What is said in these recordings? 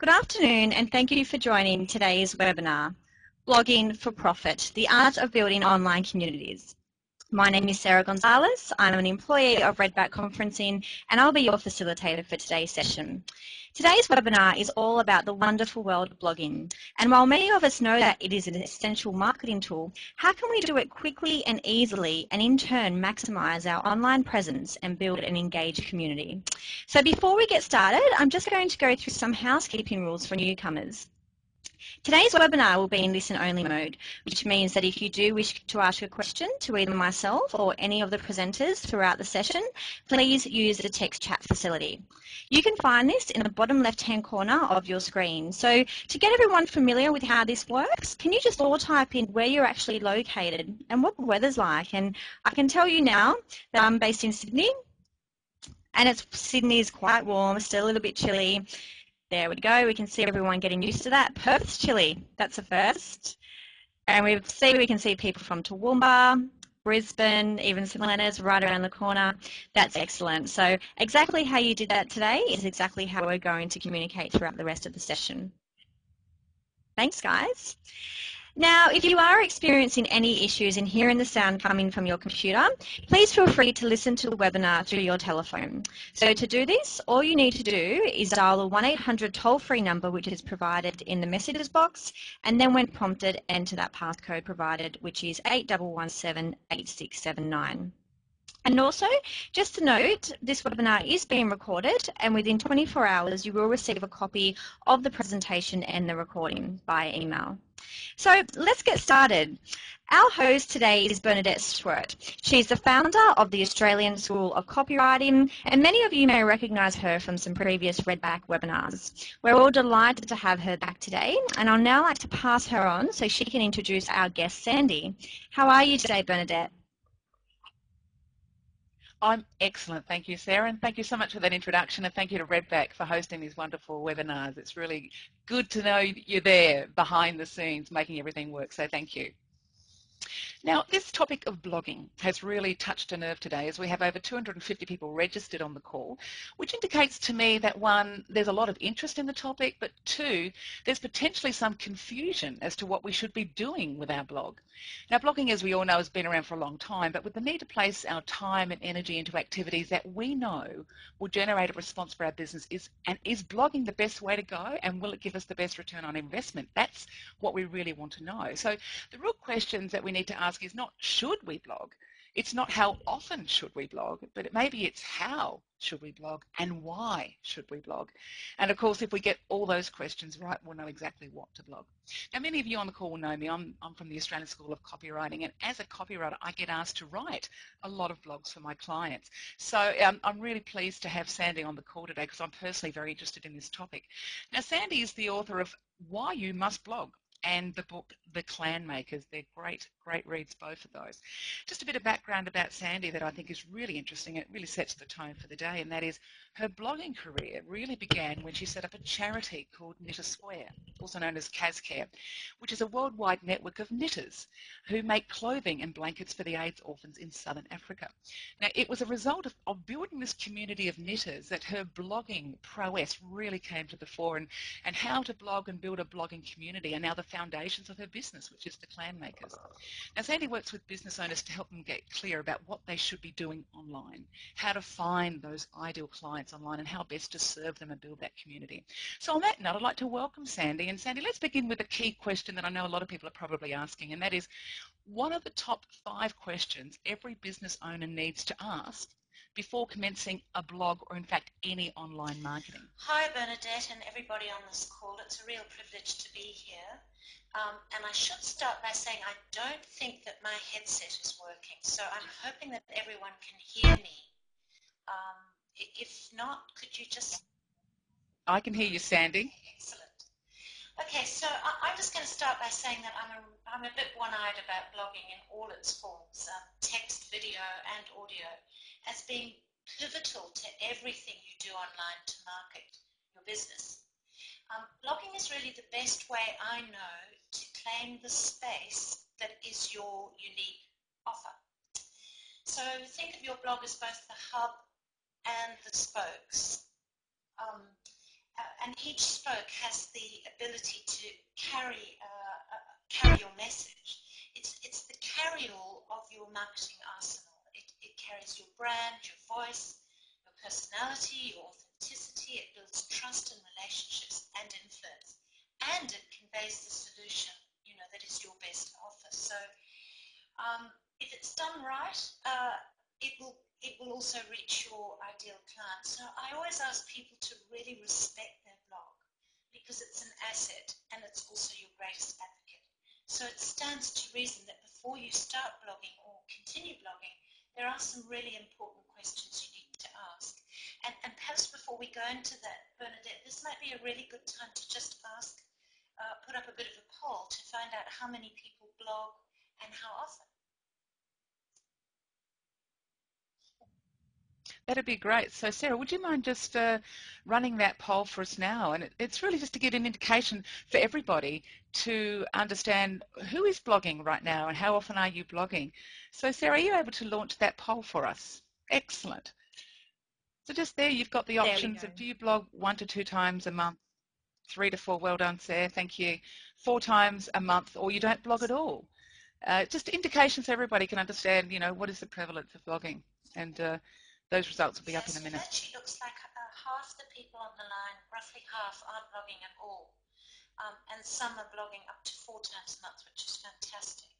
Good afternoon and thank you for joining today's webinar, Blogging for Profit, the Art of Building Online Communities. My name is Sarah Gonzalez. I'm an employee of Redback Conferencing and I'll be your facilitator for today's session. Today's webinar is all about the wonderful world of blogging, and while many of us know that it is an essential marketing tool, how can we do it quickly and easily and in turn maximise our online presence and build an engaged community? So before we get started, I'm just going to go through some housekeeping rules for newcomers. Today's webinar will be in listen-only mode, which means that if you do wish to ask a question to either myself or any of the presenters throughout the session, please use the text chat facility. You can find this in the bottom left-hand corner of your screen. So to get everyone familiar with how this works, can you just all type in where you're actually located and what the weather's like? And I can tell you now that I'm based in Sydney, and Sydney is quite warm, still a little bit chilly. There we go, we can see everyone getting used to that. Perth's chilly, that's a first. And we can see people from Toowoomba, Brisbane, even St Leonard's right around the corner. That's excellent. So exactly how you did that today is exactly how we're going to communicate throughout the rest of the session. Thanks, guys. Now, if you are experiencing any issues in hearing the sound coming from your computer, please feel free to listen to the webinar through your telephone. So to do this, all you need to do is dial a 1-800 toll-free number which is provided in the messages box, and then when prompted, enter that passcode provided, which is 81178679. And also, just to note, this webinar is being recorded, and within 24 hours you will receive a copy of the presentation and the recording by email. So let's get started. Our host today is Bernadette Schwerdt. She's the founder of the Australian School of Copywriting, and many of you may recognise her from some previous Redback webinars. We're all delighted to have her back today, and I'll now like to pass her on so she can introduce our guest, Sandy. How are you today, Bernadette? I'm excellent, thank you, Sarah, and thank you so much for that introduction, and thank you to Redback for hosting these wonderful webinars. It's really good to know you're there behind the scenes making everything work, so thank you. Now, this topic of blogging has really touched a nerve today, as we have over 250 people registered on the call, which indicates to me that one, there's a lot of interest in the topic, but two, there's potentially some confusion as to what we should be doing with our blog. Now, blogging, as we all know, has been around for a long time, but with the need to place our time and energy into activities that we know will generate a response for our business, is blogging the best way to go, and will it give us the best return on investment? That's what we really want to know. So the real questions that we need to ask is not should we blog, it's not how often should we blog, but maybe it's how should we blog and why should we blog. And of course, if we get all those questions right, we'll know exactly what to blog. Now, many of you on the call will know me. I'm from the Australian School of Copywriting, and as a copywriter I get asked to write a lot of blogs for my clients. So I'm really pleased to have Sandy on the call today because I'm personally very interested in this topic. Now, Sandy is the author of Why You Must Blog and the book The Clan Makers. They're great reads, both of those. Just a bit of background about Sandy that I think is really interesting. It really sets the tone for the day, and that is her blogging career really began when she set up a charity called Knitter Square, also known as CasCare, which is a worldwide network of knitters who make clothing and blankets for the AIDS orphans in southern Africa. Now, it was a result of building this community of knitters that her blogging prowess really came to the fore, and how to blog and build a blogging community are now the foundations of her business, which is the Clan Makers. Now, Sandy works with business owners to help them get clear about what they should be doing online, how to find those ideal clients online, and how best to serve them and build that community. So on that note, I'd like to welcome Sandy. And Sandy, let's begin with a key question that I know a lot of people are probably asking, and that is, what are the top 5 questions every business owner needs to ask before commencing a blog or, in fact, any online marketing? Hi, Bernadette, and everybody on this call. It's a real privilege to be here. And I should start by saying I don't think that my headset is working, so I'm hoping that everyone can hear me. If not, could you just... I can hear you, Sandy. Excellent. Okay, so I'm just going to start by saying that I'm a bit one-eyed about blogging in all its forms, text, video, and audio, as being pivotal to everything you do online to market your business. Blogging is really the best way I know to claim the space that is your unique offer. So think of your blog as both the hub and the spokes. and each stroke has the ability to carry your message. It's the carry-all of your marketing arsenal. It carries your brand, your voice, your personality, your authenticity. It builds trust and relationships and influence, and it conveys the solution, that is your best offer. So if it's done right, it will also reach your ideal client. So I always ask people to really respect their blog, because it's an asset and it's also your greatest advocate. So it stands to reason that before you start blogging or continue blogging, there are some really important questions you need to ask. And perhaps before we go into that, Bernadette, this might be a really good time to just ask, put up a bit of a poll to find out how many people blog and how often. That'd be great. So Sarah, would you mind just running that poll for us now? And it's really just to get an indication for everybody to understand who is blogging right now and how often are you blogging. So Sarah, are you able to launch that poll for us? Excellent. So just there you've got the options of, do you blog 1 to 2 times a month, 3 to 4, well done Sarah, thank you, 4 times a month, or you don't blog at all. Just indications so everybody can understand, what is the prevalence of blogging. And those results will be up in a minute. It actually looks like half the people on the line, roughly half, aren't blogging at all. And some are blogging up to 4 times a month, which is fantastic.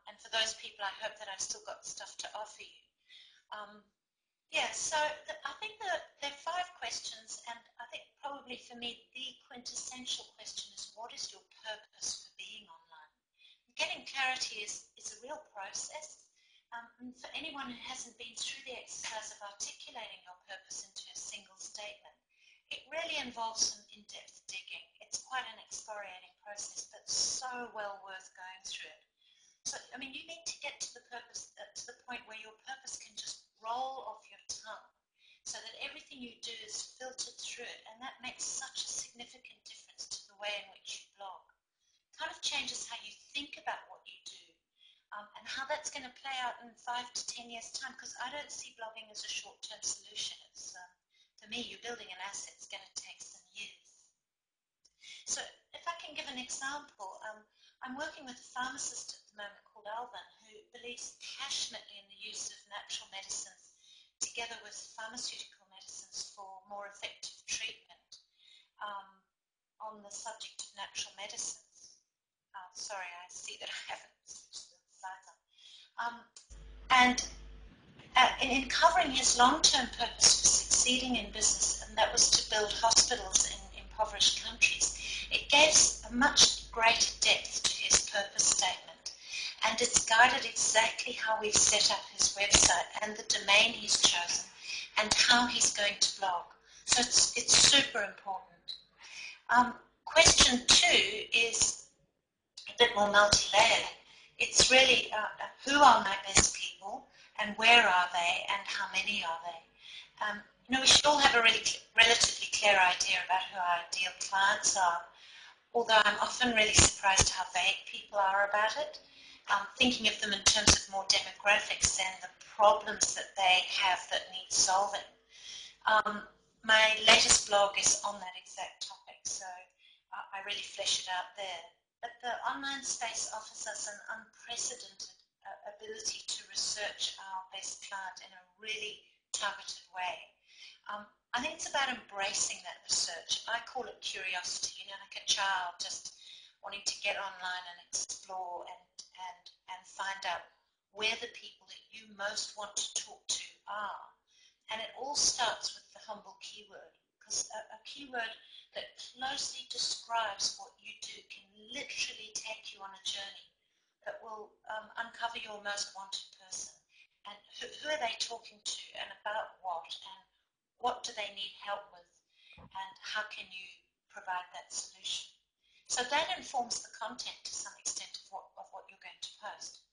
And for those people, I hope that I've still got stuff to offer you. So I think that there are 5 questions, and I think probably for me the quintessential question is, what is your purpose for being online? Getting clarity is a real process. And for anyone who hasn't been through the exercise of articulating your purpose into a single statement, it really involves some in-depth digging. It's quite an excoriating process, but so well worth going through it. So, you need to get to the purpose, to the point where your purpose can just roll off your tongue, so that everything you do is filtered through it, and that makes such a significant difference to the way in which you blog. It kind of changes how you think about what you do. And how that's going to play out in 5 to 10 years' time, because I don't see blogging as a short-term solution. It's, for me, you're building an asset. It's going to take some years. So if I can give an example, I'm working with a pharmacist at the moment called Alvin, who believes passionately in the use of natural medicines together with pharmaceutical medicines for more effective treatment on the subject of natural medicines. Sorry, I see that I haven't switched the slides on. And in covering his long-term purpose for succeeding in business, and that was to build hospitals in impoverished countries, it gave a much greater depth to his purpose statement. And it's guided exactly how we've set up his website and the domain he's chosen and how he's going to blog. So it's super important. Question 2 is a bit more multi-layered. It's really who are my best people and where are they and how many are they? We should all have a relatively clear idea about who our ideal clients are, although I'm often really surprised how vague people are about it, thinking of them in terms of more demographics than the problems that they have that need solving. My latest blog is on that exact topic, so I really flesh it out there. But the online space offers us an unprecedented ability to research our best client in a really targeted way. I think it's about embracing that research. I call it curiosity, like a child just wanting to get online and explore and find out where the people that you most want to talk to are. And it all starts with the humble keyword, because a keyword that closely describes what you do can literally take you on a journey that will uncover your most wanted person. And who are they talking to, and about what, and what do they need help with, and how can you provide that solution? So that informs the content to some extent of what you're going to post.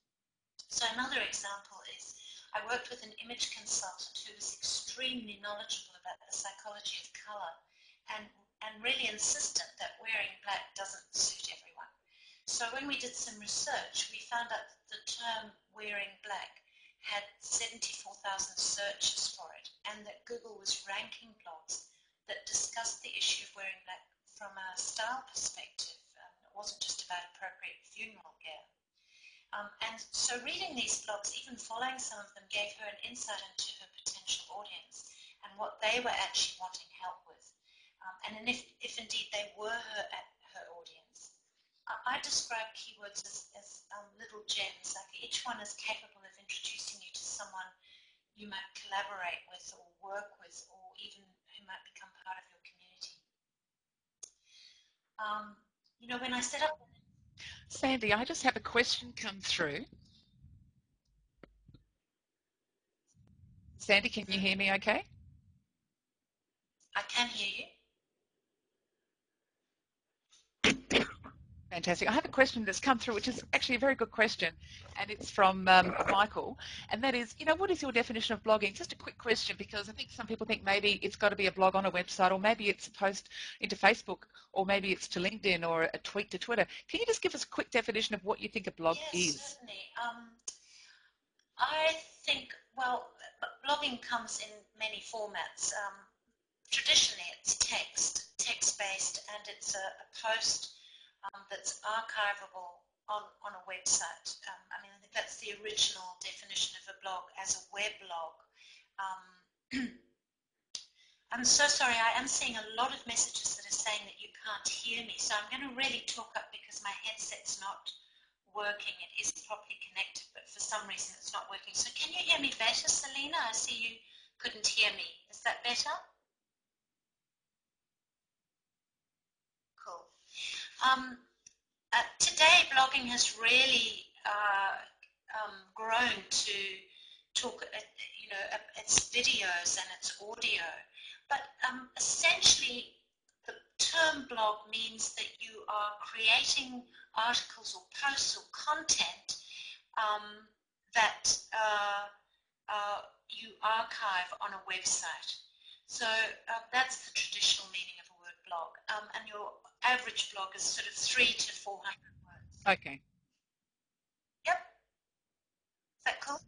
So another example is I worked with an image consultant who was extremely knowledgeable about the psychology of colour and really insistent that wearing black doesn't suit everyone. So when we did some research, we found out that the term wearing black had 74,000 searches for it, and that Google was ranking blogs that discussed the issue of wearing style perspective. It wasn't just about appropriate funeral gear. And so reading these blogs, even following some of them, gave her an insight into her potential audience and what they were actually wanting help with. And if indeed they were her audience. I describe keywords as little gems, like each one is capable of introducing you to someone you might collaborate with or work with, or even who might become part of your community. When I set up... Sandy, I just have a question come through. Sandy, can you hear me okay? I can hear you. Fantastic. I have a question that's come through, which is actually a very good question, and it's from Michael, and that is, what is your definition of blogging? Just a quick question, because I think some people think maybe it's got to be a blog on a website, or maybe it's a post into Facebook, or maybe it's to LinkedIn, or a tweet to Twitter. Can you just give us a quick definition of what you think a blog is? Yes, certainly. I think, well, blogging comes in many formats. Traditionally, it's text-based, and it's a post that's archivable on a website. I think that's the original definition of a blog, as a weblog. I'm so sorry, I am seeing a lot of messages that are saying that you can't hear me, so I'm going to really talk up because my headset's not working. It is properly connected, but for some reason it's not working. So can you hear me better, Selena? I see you couldn't hear me. Is that better? Cool. Today, blogging has really grown to talk, its videos and its audio. But essentially, the term blog means that you are creating articles or posts or content that you archive on a website. So that's the traditional meaning of a word blog. And your average blog is sort of 300 to 400 words. Okay. Yep. Is that cool?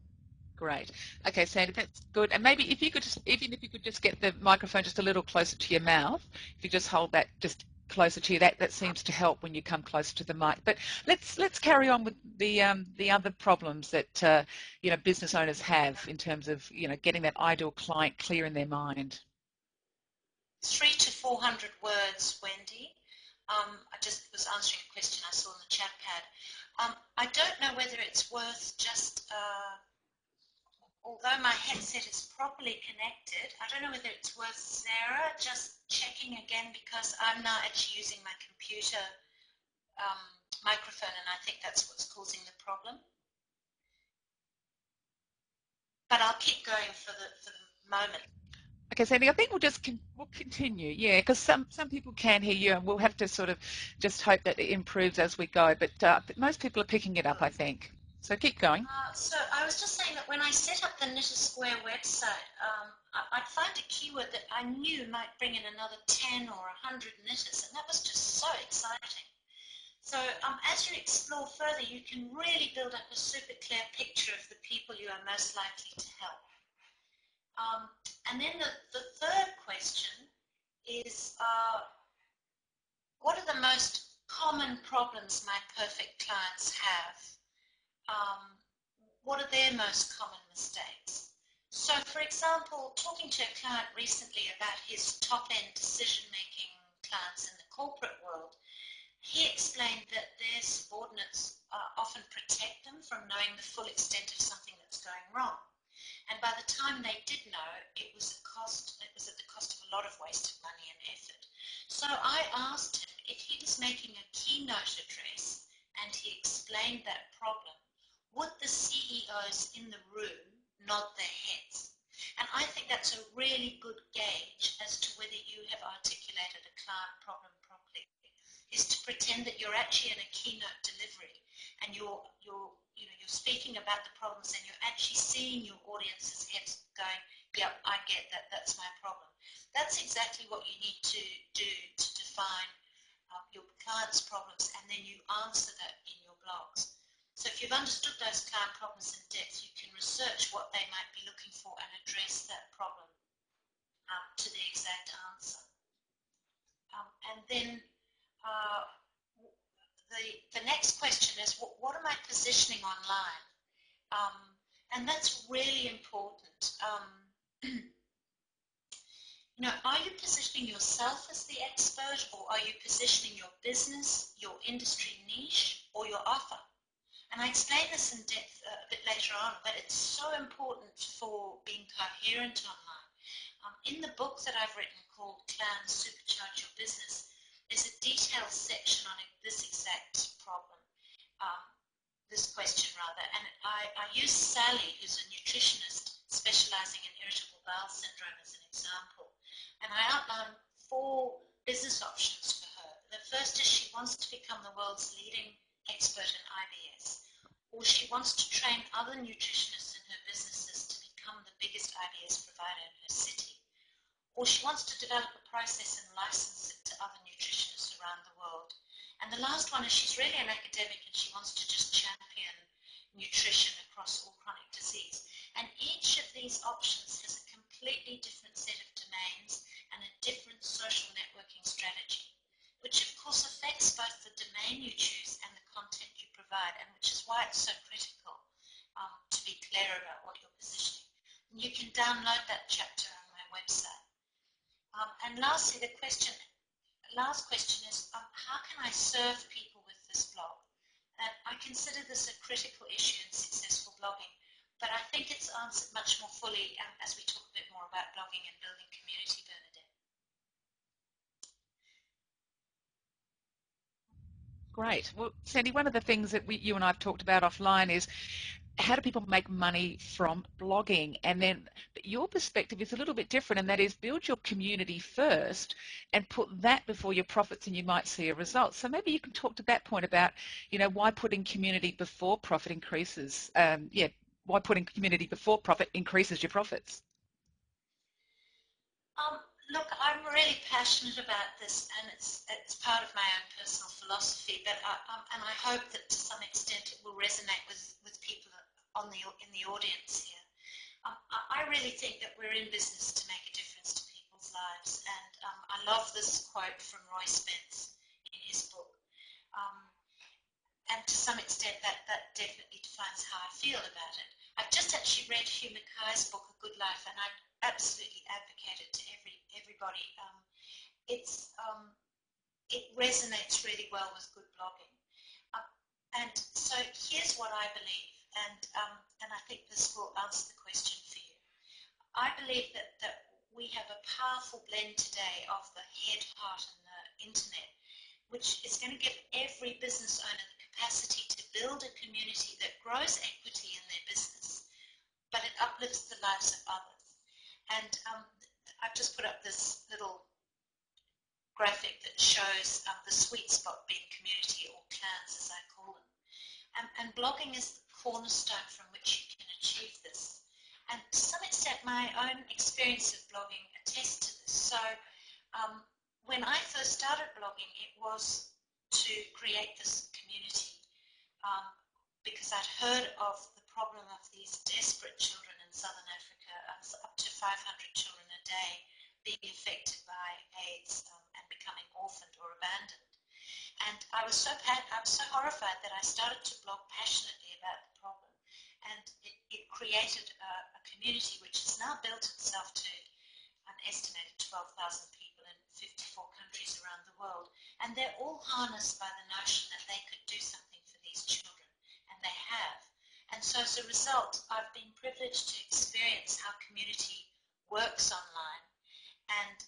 Great. Okay, Sandy, that's good. And maybe if you could just get the microphone just a little closer to your mouth, if you just hold that just closer to you, that seems to help when you come closer to the mic. But let's carry on with the other problems that business owners have in terms of getting that ideal client clear in their mind. 300 to 400 words, Wendy. I just was answering a question I saw in the chat pad. I don't know whether it's worth just, although my headset is properly connected, I don't know whether it's worth, Sarah, just checking again, because I'm now actually using my computer microphone, and I think that's what's causing the problem. But I'll keep going for the moment. Okay, Sandy, I think we'll continue, yeah, because some people can hear you, and we'll have to sort of just hope that it improves as we go. But most people are picking it up, I think. So keep going. So I was just saying that when I set up the Knit a Square website, I'd find a keyword that I knew might bring in another 10 or 100 knitters, and that was just so exciting. So as you explore further, you can really build up a super clear picture of the people you are most likely to help. And then the third question is, what are the most common problems my perfect clients have? What are their most common mistakes? So, for example, talking to a client recently about his top-end decision-making clients in the corporate world, he explained that their subordinates often protect them from knowing the full extent of something that's going wrong. And by the time they did know, it was at the cost of a lot of wasted money and effort. So I asked him if he was making a keynote address and he explained that problem, would the CEOs in the room nod their heads? And I think that's a really good gauge as to whether you have articulated a client problem properly, is to pretend that you're actually in a keynote delivery and you're speaking about the problems and you're actually seeing your audience's heads going, yep, I get that, that's my problem. That's exactly what you need to do to define your client's problems, and then you answer that in your blogs. So if you've understood those client problems in depth, you can research what they might be looking for and address that problem to the exact answer. And then the next question is, what am I positioning online? And that's really important. Are you positioning yourself as the expert, or are you positioning your business, your industry niche, or your offer? And I explain this in depth a bit later on, but it's so important for being coherent online. In the book that I've written called Clan Supercharge Your Business, there's a detailed section on this exact problem, this question rather, and I use Sally, who's a nutritionist specializing in irritable bowel syndrome, as an example. And I outline 4 business options for her. The first is she wants to become the world's leading expert in IBS, or she wants to train other nutritionists in her businesses to become the biggest IBS provider in her city, or she wants to develop a process and license it to other nutritionists around the world. And the last one is she's really an academic and she wants to just champion nutrition across all chronic disease. And each of these options has a completely different set of domains and a different social networking strategy, which of course affects both the domain you choose and the content you provide, and which is why it's so critical to be clear about what you're positioning. And you can download that chapter on my website. And lastly, last question is, how can I serve people with this blog? I consider this a critical issue in successful blogging, but I think it's answered much more fully as we talk a bit more about blogging and building community, Bernadette. Great. Well, Sandy, one of the things that you and I have talked about offline is how do people make money from blogging? And then your perspective is a little bit different, and that is build your community first and put that before your profits, and you might see a result. So maybe you can talk to that point about, why putting community before profit increases. Why putting community before profit increases your profits. Look, I'm really passionate about this, and it's part of my own personal philosophy. But I hope that to some extent it will resonate with people in the audience here. I really think that we're in business to make a difference to people's lives, and I love this quote from Roy Spence in his book. And to some extent, that definitely defines how I feel about it. I've just actually read Hugh Mackay's book, A Good Life, and I'd absolutely advocate it to everybody. It resonates really well with good blogging. And so here's what I believe, and I think this will answer the question for you. I believe that we have a powerful blend today of the head, heart, and the internet, which is going to give every business owner the capacity to build a community that grows equity in their business, but it uplifts the lives of others. And I've just put up this little graphic that shows the sweet spot being community, or clans as I call them. And blogging is the cornerstone from which you can achieve this. And to some extent, my own experience of blogging attests to this. So when I first started blogging, it was to create this community because I'd heard of the problem of these desperate children in southern Africa, up to 500 children a day being affected by AIDS and becoming orphaned or abandoned. And I was so horrified that I started to blog passionately about the problem. And it created a community which has now built itself to an estimated 12,000 people in 54 countries around the world. And they're all harnessed by the notion that they could do something for these children. And they have. And so as a result, I've been privileged to experience how community works online. And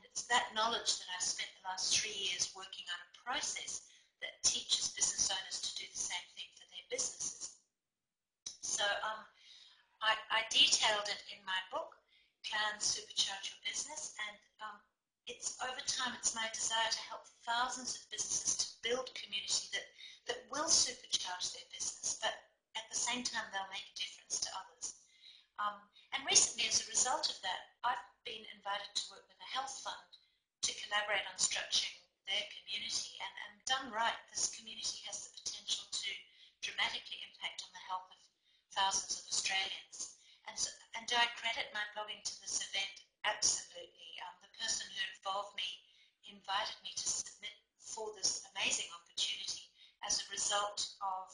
it's that knowledge that I've spent the last 3 years working on a process that teaches business owners to do the same thing for their businesses. So I detailed it in my book, Clan Supercharge Your Business, and over time it's my desire to help thousands of businesses to build community that will supercharge their business, but at the same time they'll make a difference to others. And recently, as a result of that, I've been invited to work with a health fund to collaborate on structuring their community. And done right, this community has the potential to dramatically impact on the health of thousands of Australians. And do I credit my blogging to this event? Absolutely. The person who involved me invited me to submit for this amazing opportunity as a result of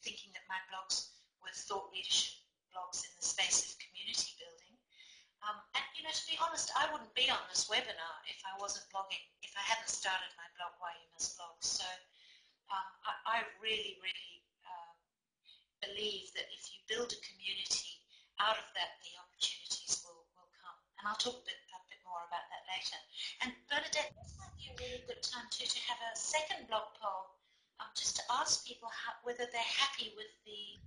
thinking that my blogs were thought leadership blogs in the space of community building. And, to be honest, I wouldn't be on this webinar if I wasn't blogging, if I hadn't started my blog, Why You Must Blog. So I really, really believe that if you build a community, out of that the opportunities will come. And I'll talk a bit more about that later. And Bernadette, this might be a really good time too to have a second blog poll, just to ask people whether they're happy with the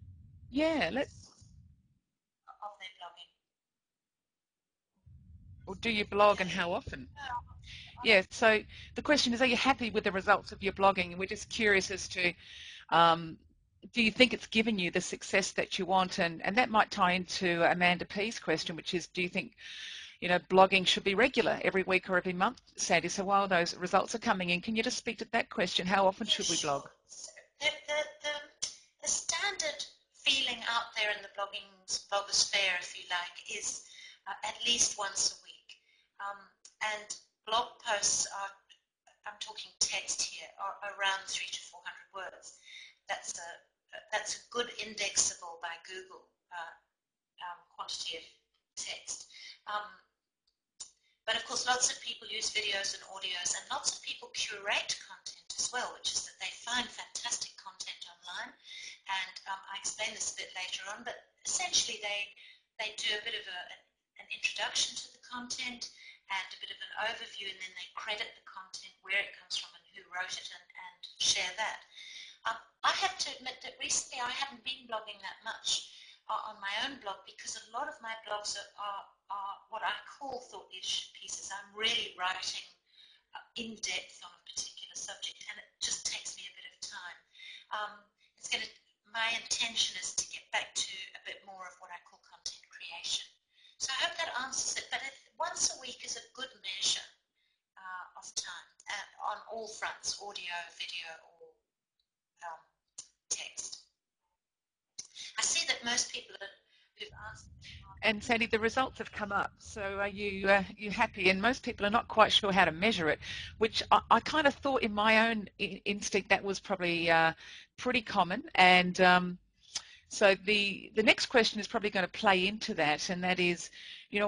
of their blogging. Or do you blog and how often? Yeah, so the question is, are you happy with the results of your blogging? And we're just curious as to, do you think it's given you the success that you want? And that might tie into Amanda P's question, which is, do you think, blogging should be regular every week or every month, Sandy? So while those results are coming in, can you just speak to that question? How often should we blog? The standard feeling out there in the blogosphere, if you like, is at least once a week. And blog posts are, I'm talking text here, are around 300 to 400 words. That's a good indexable by Google quantity of text. But of course, lots of people use videos and audios, and lots of people curate content as well, which is that they find fantastic content online. And I explain this a bit later on, but essentially they do a bit of an introduction to the content and a bit of an overview, and then they credit the content, where it comes from and who wrote it, and share that. I have to admit that recently I haven't been blogging that much on my own blog, because a lot of my blogs are what I call thought leadership pieces. I'm really writing in depth on a particular subject, and it just takes me a bit of time. My intention is to get back to a bit more of what I call content creation. So I hope that answers it, but once a week is a good measure of time on all fronts, audio, video, or text. I see that most people who've answered. And Sandy, the results have come up. So are you happy? And most people are not quite sure how to measure it, which I kind of thought in my own instinct that was probably pretty common. And so the next question is probably going to play into that, and that is,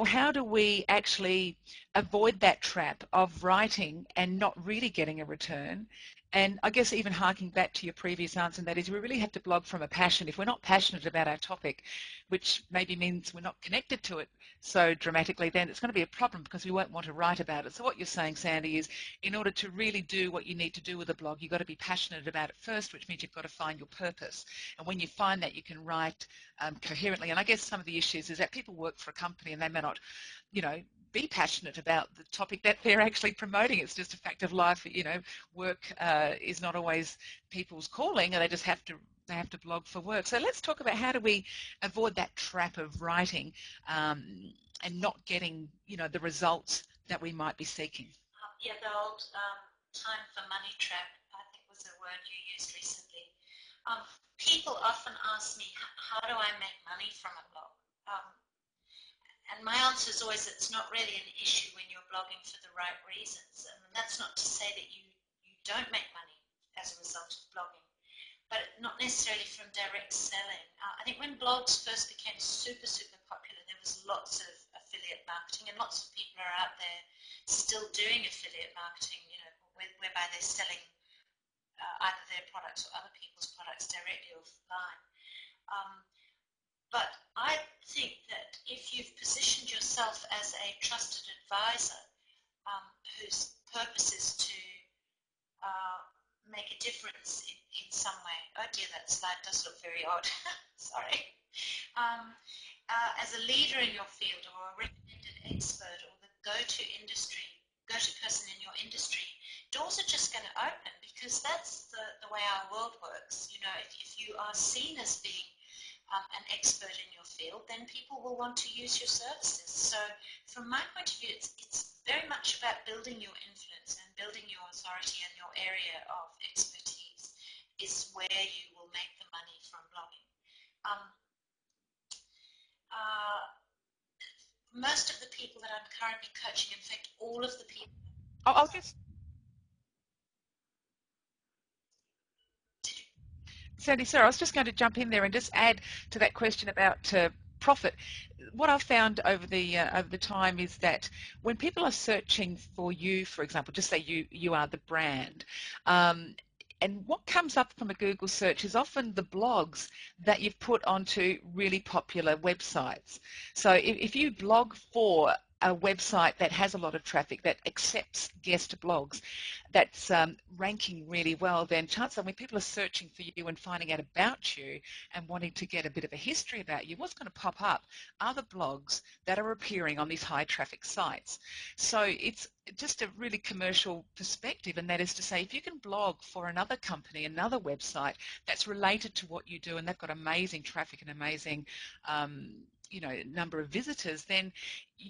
how do we actually avoid that trap of writing and not really getting a return? And I guess even harking back to your previous answer, and that is we really have to blog from a passion. If we're not passionate about our topic, which maybe means we're not connected to it so dramatically, then it's going to be a problem because we won't want to write about it. So what you're saying, Sandy, is in order to really do what you need to do with a blog, you've got to be passionate about it first, which means you've got to find your purpose. And when you find that, you can write coherently. And I guess some of the issues is that people work for a company and they may not, be passionate about the topic that they're actually promoting. It's just a fact of life. Work is not always people's calling, and they just have to blog for work. So let's talk about how do we avoid that trap of writing and not getting the results that we might be seeking. Yeah, the old time for money trap, I think, was a word you used recently. People often ask me, how do I make money from a blog? And my answer is always, it's not really an issue when you're blogging for the right reasons. And that's not to say that you don't make money as a result of blogging, but not necessarily from direct selling. I think when blogs first became super, super popular, there was lots of affiliate marketing, and lots of people are out there still doing affiliate marketing, whereby they're selling either their products or other people's products directly offline. But I think that if you've positioned yourself as a trusted advisor whose purpose is to make a difference in some way. Oh dear, that slide does look very odd. Sorry. As a leader in your field, or a recommended expert, or the go-to person in your industry, doors are just going to open, because that's the way our world works. If you are seen as being an expert in your field, then people will want to use your services. So from my point of view, it's very much about building your influence and building your authority, and your area of expertise is where you will make the money from blogging. Most of the people that I'm currently coaching, in fact, all of the people I'll just, Sandy, sorry, I was just going to jump in there and just add to that question about profit. What I've found over the time is that when people are searching for you, for example, just say you are the brand, and what comes up from a Google search is often the blogs that you've put onto really popular websites. So if you blog for a website that has a lot of traffic, that accepts guest blogs, that's ranking really well, then chances are when people are searching for you and finding out about you and wanting to get a bit of a history about you, what's going to pop up are the blogs that are appearing on these high traffic sites. So it's just a really commercial perspective, and that is to say, if you can blog for another company, another website that's related to what you do, and they've got amazing traffic and amazing number of visitors, then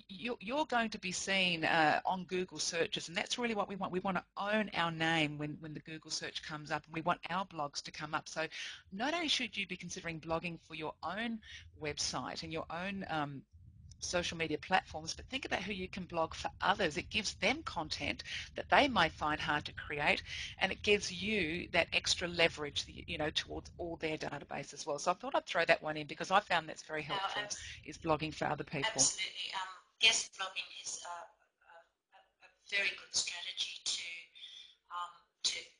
you're going to be seen on Google searches, and that's really what we want. We want to own our name when the Google search comes up, and we want our blogs to come up. So not only should you be considering blogging for your own website and your own social media platforms, but think about who you can blog for others. It gives them content that they might find hard to create, and it gives you that extra leverage, towards all their database as well. So I thought I'd throw that one in because I found that's very helpful, is blogging for other people. Absolutely. Guest blogging is a very good strategy to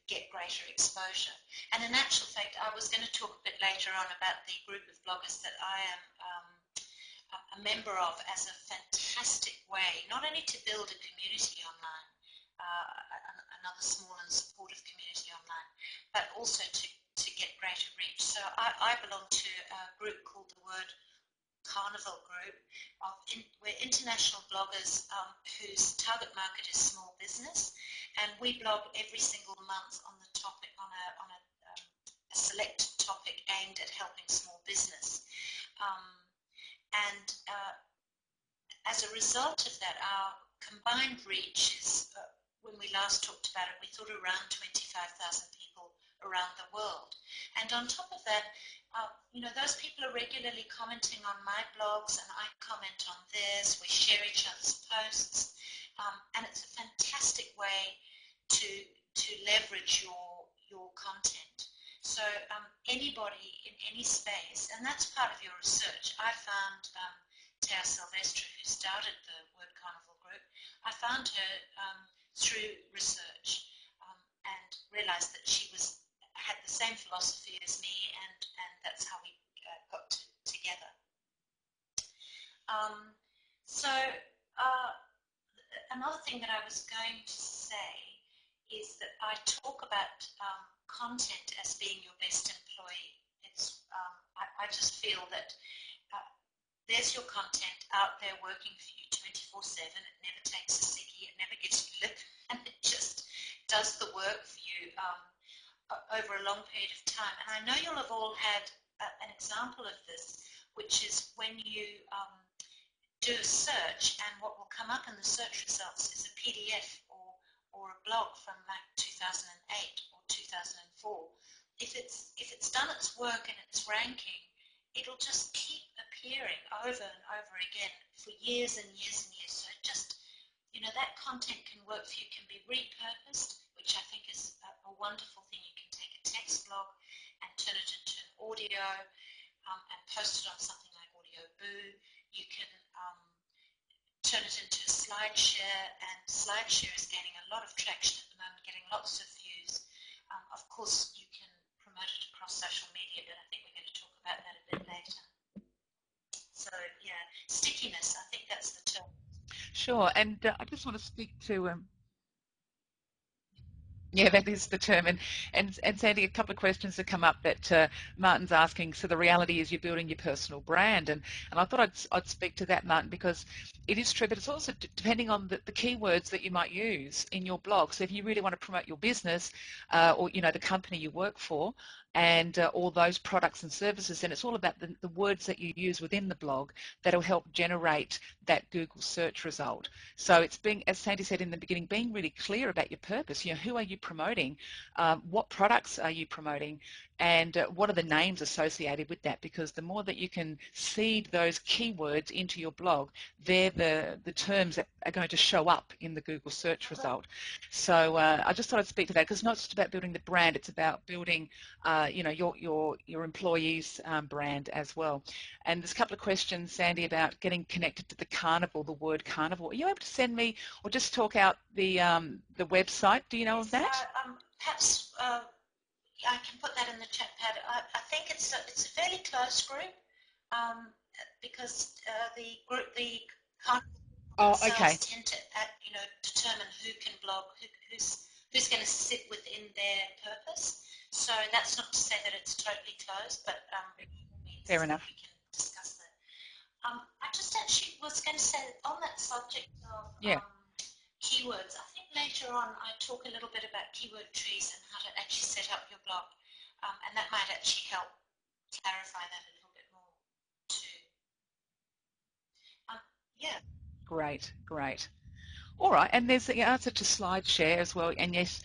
get greater exposure. And in actual fact, I was going to talk a bit later on about the group of bloggers that I am a member of as a fantastic way, not only to build a community online, another small and supportive community online, but also to get greater reach. So I belong to a group called the Word Carnival group. We're international bloggers whose target market is small business, and we blog every single month on the topic, on a select topic aimed at helping small business. As a result of that, our combined reach is, when we last talked about it, we thought around 25,000 people around the world. And on top of that, those people are regularly commenting on my blogs, and I comment on theirs. We share each other's posts, and it's a fantastic way to leverage your content. So anybody in any space, and that's part of your research. I found Thea Silvestre, who started the Word Carnival group, I found her through research and realized that she had the same philosophy as me, and that's how we got together. Another thing that I was going to say is that I talk about content as being your best employee. I just feel that there's your content out there working for you 24/7. It never takes a sickie, it never gives you lip, and it just does the work for you over a long period of time. And I know you'll have all had an example of this, which is when you do a search, and what will come up in the search results is a PDF or a blog from like 2008 or 2004. If it's done its work and it's ranking, it'll just keep appearing over and over again for years and years and years. So just, that content can work for you, can be repurposed, which I think is a wonderful thing. You can take a text blog and turn it into an audio and post it on something like Audio Boo. You can turn it into a SlideShare, and SlideShare is gaining a lot of traction at the moment, getting lots of views. Of course, you can promote it across social media, but I think we're going to talk about that a bit later. So, yeah, stickiness, I think that's the term. Sure, and I just want to speak to yeah, that is the term. And Sandy, a couple of questions have come up that Martin's asking. So the reality is you're building your personal brand, and I thought I'd speak to that, Martin, because it is true, but it's also depending on the keywords that you might use in your blog. So if you really want to promote your business or the company you work for, and all those products and services, then it's all about the words that you use within the blog that'll help generate that Google search result. So it's being, as Sandy said in the beginning, being really clear about your purpose. Who are you promoting? What products are you promoting? And what are the names associated with that? Because the more that you can seed those keywords into your blog, they're the terms that are going to show up in the Google search result. So I just thought I'd speak to that, because it's not just about building the brand, it's about building your employees' brand as well. And there's a couple of questions, Sandy, about getting connected to the carnival, the word carnival. Are you able to send me, or just talk out the website? Do you know of that? Perhaps I can put that in the chat pad. I think it's a fairly close group, because the carnival okay. tend to determine who can blog, who's going to sit within their purpose. So that's not to say that it's totally closed, but Fair enough. We can discuss that. I just actually was going to say, on that subject of keywords, I think later on I talk a little bit about keyword trees and how to actually set up your blog, and that might actually help clarify that a little bit more too. Yeah. Great. All right, and there's the answer to SlideShare as well. And yes,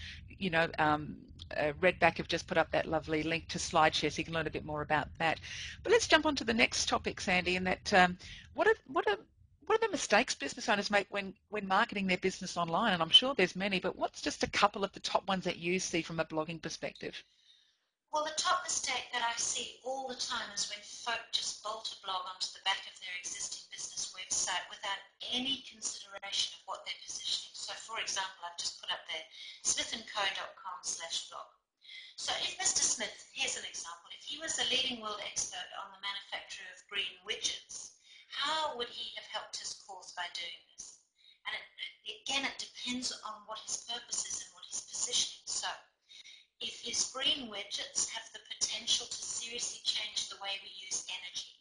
Redback have just put up that lovely link to SlideShare, so you can learn a bit more about that. But let's jump on to the next topic, Sandy, and that what are the mistakes business owners make when marketing their business online? And I'm sure there's many, but what's just a couple of the top ones that you see from a blogging perspective? Well, the top mistake that I see all the time is when folk just bolt a blog onto the back of their existing business website without any consideration of what they're positioning. So, for example, I've just put up there smithandco.com/blog. So if Mr. Smith, here's an example, if he was a leading world expert on the manufacture of green widgets, how would he have helped his cause by doing this? And again, it depends on what his purpose is and what he's positioning. So if his green widgets have the potential to seriously change the way we use energy,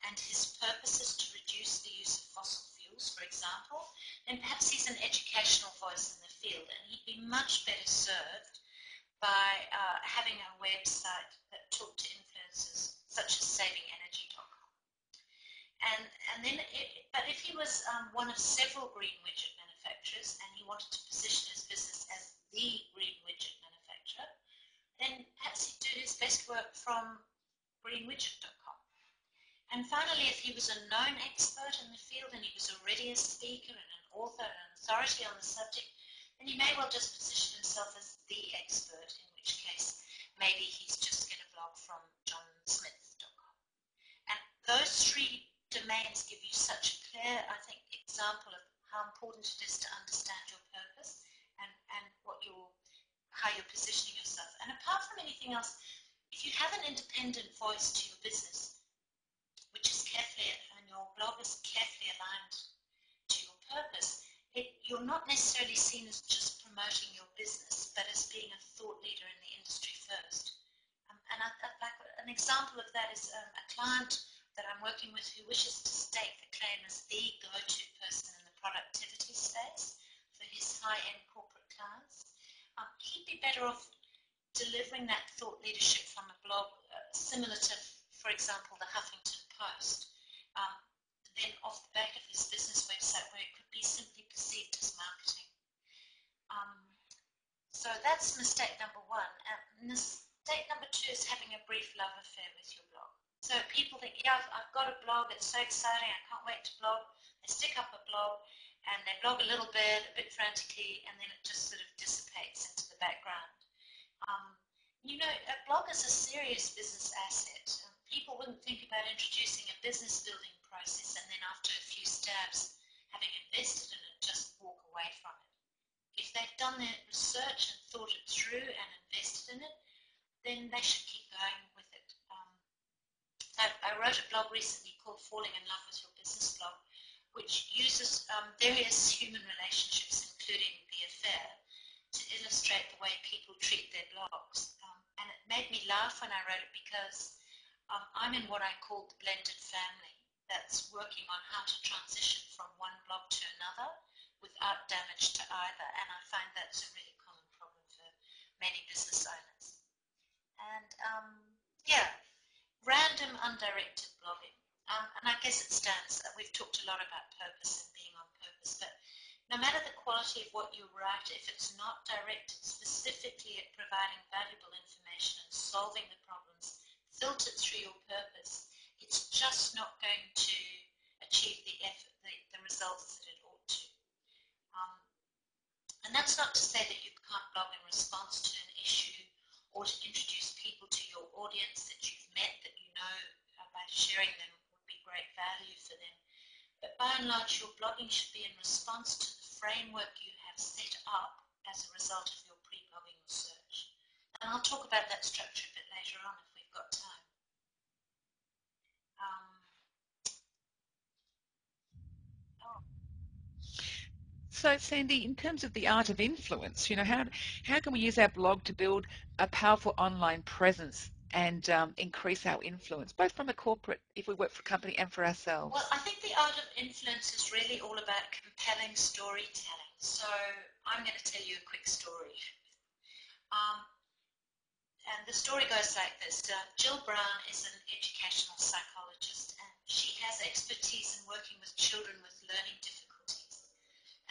and his purpose is to reduce the use of fossil fuels, for example, then perhaps he's an educational voice in the field, and he'd be much better served by having a website that talked to influencers such as savingenergy.com. But if he was one of several green widget manufacturers and he wanted to position his business as the green widget manufacturer, then perhaps he'd do his best work from greenwidget.com. And finally, if he was a known expert in the field and he was already a speaker and an author and an authority on the subject, then he may well just position himself as the expert, in which case maybe he's just going to blog from johnsmith.com. And those three domains give you such a clear, I think, example of how important it is to understand your purpose and how you're positioning yourself. And apart from anything else, if you have an independent voice to your business, which is carefully, and your blog is carefully aligned to your purpose, you're not necessarily seen as just promoting your business, but as being a thought leader in the industry first. An example of that is a client that I'm working with who wishes to stake the claim as the go-to person in the productivity space for his high-end corporate clients. He'd be better off delivering that thought leadership from a blog similar to, for example, the Huffington Post, than off the back of his business website where it could be simply perceived as marketing. So that's mistake number one. And mistake number two is having a brief love affair with your blog. So people think, yeah, I've got a blog, it's so exciting, I can't wait to blog. They stick up a blog and they blog a little bit, a bit frantically, and then it just sort of dissipates into the background. A blog is a serious business asset. People wouldn't think about introducing a business building process and then after a few stabs, having invested in it, just walk away from it. If they've done their research and thought it through and invested in it, then they should keep going with it. I wrote a blog recently called Falling in Love with Your Business Blog, which uses various human relationships, including the affair, to illustrate the way people treat their blogs. And it made me laugh when I wrote it because I'm in what I call the blended family that's working on how to transition from one blog to another without damage to either. And I find that's a really common problem for many business owners. And random undirected blogging. And I guess it stands, we've talked a lot about purpose and being on purpose, but no matter the quality of what you write, if it's not directed specifically at providing valuable information and solving the problems filtered through your purpose, it's just not going to achieve the results that it ought to. And that's not to say that you can't blog in response to an issue or to introduce people to your audience that you've met that you know by sharing them would be great value for them. But by and large, your blogging should be in response to the framework you have set up as a result of your pre-blogging research. And I'll talk about that structure a bit later on if we've got time. So, Sandy, in terms of the art of influence, how can we use our blog to build a powerful online presence and increase our influence, both from a corporate, if we work for a company, and for ourselves? Well, I think the art of influence is really all about compelling storytelling. So I'm going to tell you a quick story. And the story goes like this. Jill Brown is an educational psychologist, and she has expertise in working with children with learning difficulties.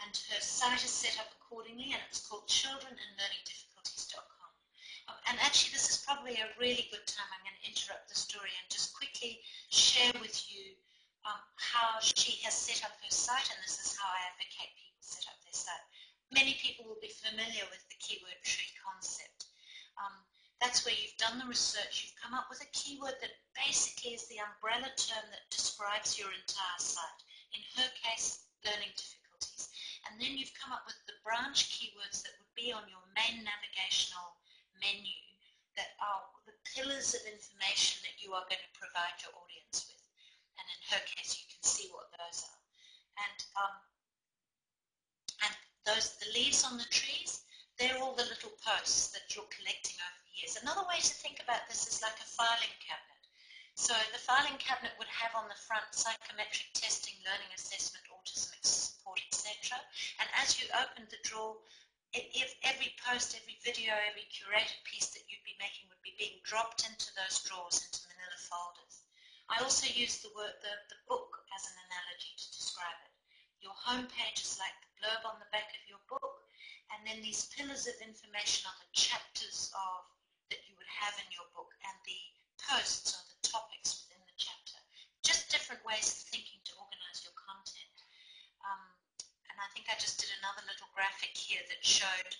And her site is set up accordingly, and it's called childrenandlearningdifficulties.com. And actually, this is probably a really good time. I'm going to interrupt the story and just quickly share with you how she has set up her site, and this is how I advocate people set up their site. Many people will be familiar with the keyword tree concept. That's where you've done the research, you've come up with a keyword that basically is the umbrella term that describes your entire site. In her case, learning difficulties. And then you've come up with the branch keywords that would be on your main navigational menu that are the pillars of information that you are going to provide your audience with. And in her case, you can see what those are. And the leaves on the trees, they're all the little posts that you're collecting over the years. Another way to think about this is like a filing cabinet. So the filing cabinet would have on the front psychometric testing, learning assessment, autism support, etc. And as you opened the drawer, if every post, every video, every curated piece that you'd be making would be being dropped into those drawers, into manila folders. I also use the book as an analogy to describe it. Your homepage is like the blurb on the back of your book, and then these pillars of information are the chapters that you would have in your book, and the posts are the topics within the chapter. Just different ways of thinking to organize your content. And I think I just did another little graphic here that showed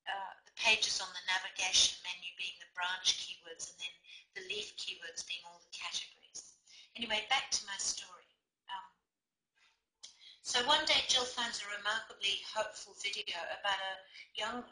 the pages on the navigation menu being the branch keywords, and then the leaf keywords being all the categories. Anyway, back to my story. So one day Jill finds a remarkably hopeful video about a young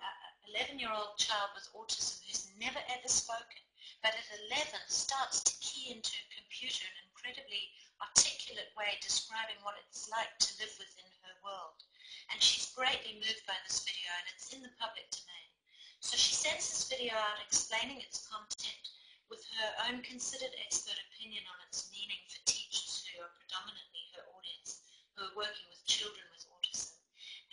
11-year-old child with autism who's never ever spoken, but at 11 starts to key into a computer in an incredibly articulate way describing what it's like to live within her world. And she's greatly moved by this video, and it's in the public domain. So she sends this video out explaining its content with her own considered expert opinion on its meaning for teachers who are predominantly her audience, who are working with children with autism,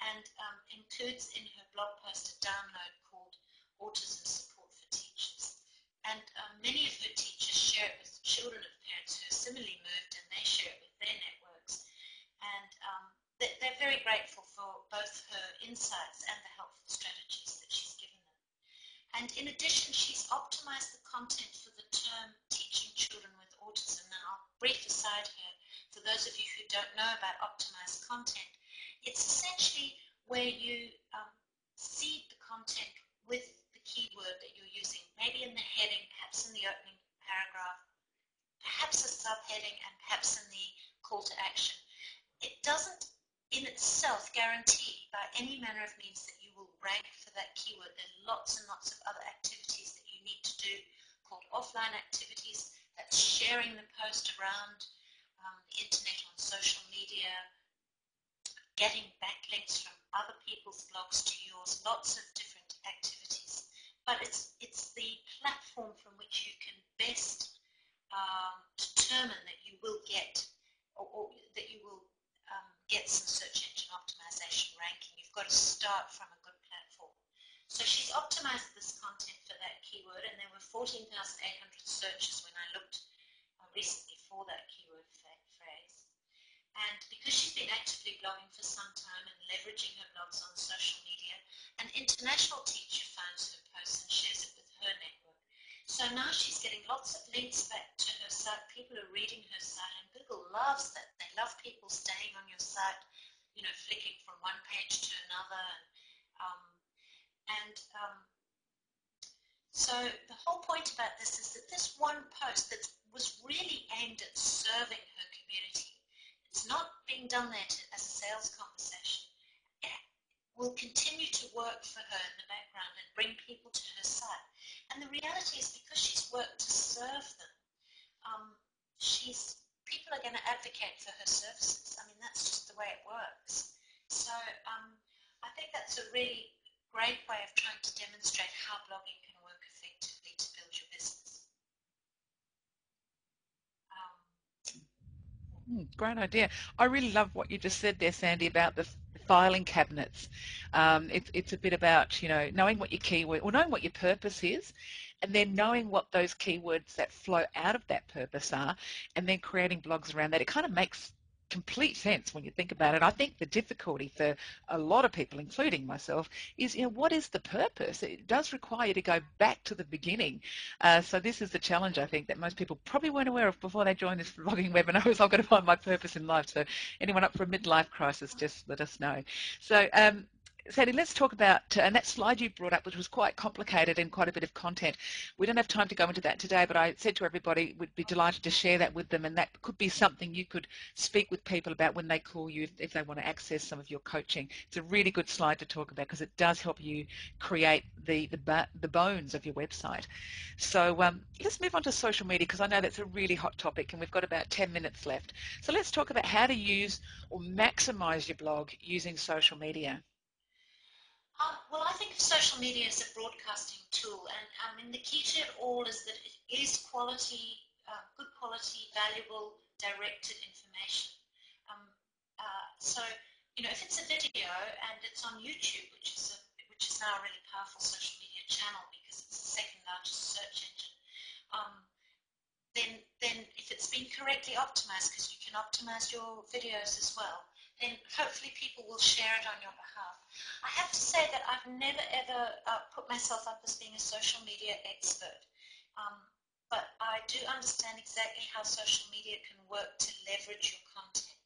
and includes in her blog post a download called Autism Support for Teachers. And many of her teachers share it with children of parents who are similarly moved, and they share it with their networks. And they're very grateful for both her insights and the helpful strategies that she's given them. And in addition, she's optimized the content for the term teaching children with autism. Now, brief aside here, for those of you who don't know about optimized content, it's essentially where you seed the content with the keyword that you're using, maybe in the heading, perhaps in the opening paragraph, perhaps a subheading, and perhaps in the call to action. It doesn't in itself guarantee by any manner of means that you will rank for that keyword. There are lots and lots of other activities that you need to do called offline activities. That's sharing the post around the internet, on social media, getting backlinks from other people's blogs to yours, lots of different activities. But it's the platform from which you can best determine that you will get, or that you will get some search engine optimization ranking. You've got to start from a good platform. So she's optimized this content for that keyword, and there were 14,800 searches when I looked recently for that keyword phrase. And because she's been actively blogging for some time and leveraging her blogs on social media, an international teacher finds her posts and shares it with her network. So now she's getting lots of links back to her site. People are reading her site, and Google loves that. They love people staying on your site, you know, flicking from one page to another. So the whole point about this is that this one post that was really aimed at serving her community, it's not being done there as a sales conversation. It will continue to work for her in the background and bring people to her site. And the reality is, because she's worked to serve them, people are going to advocate for her services. I mean, that's just the way it works. So I think that's a really great way of trying to demonstrate how blogging can work effectively to build your business. Great idea. I really love what you just said there, Sandy, about the filing cabinets. It's a bit about, you know, knowing what your keyword, or knowing what your purpose is, and then knowing what those keywords that flow out of that purpose are, and then creating blogs around that. It kind of makes complete sense when you think about it. I think the difficulty for a lot of people, including myself, is, you know, what is the purpose? It does require you to go back to the beginning. So this is the challenge, I think, that most people probably weren't aware of before they joined this blogging webinar. Is I've got to find my purpose in life. So anyone up for a midlife crisis, just let us know. So Sandy, let's talk about, and that slide you brought up, which was quite complicated and quite a bit of content. We don't have time to go into that today, but I said to everybody we'd be delighted to share that with them, and that could be something you could speak with people about when they call you if they want to access some of your coaching. It's a really good slide to talk about because it does help you create the bones of your website. So let's move on to social media, because I know that's a really hot topic and we've got about 10 minutes left. So let's talk about how to use or maximize your blog using social media. Well, I think of social media as a broadcasting tool, and I mean, the key to it all is that it is quality, good quality, valuable, directed information. So, you know, if it's a video and it's on YouTube, which is now a really powerful social media channel because it's the second largest search engine, then if it's been correctly optimized, because you can optimize your videos as well, then hopefully people will share it on your behalf. I have to say that I've never ever put myself up as being a social media expert, but I do understand exactly how social media can work to leverage your content.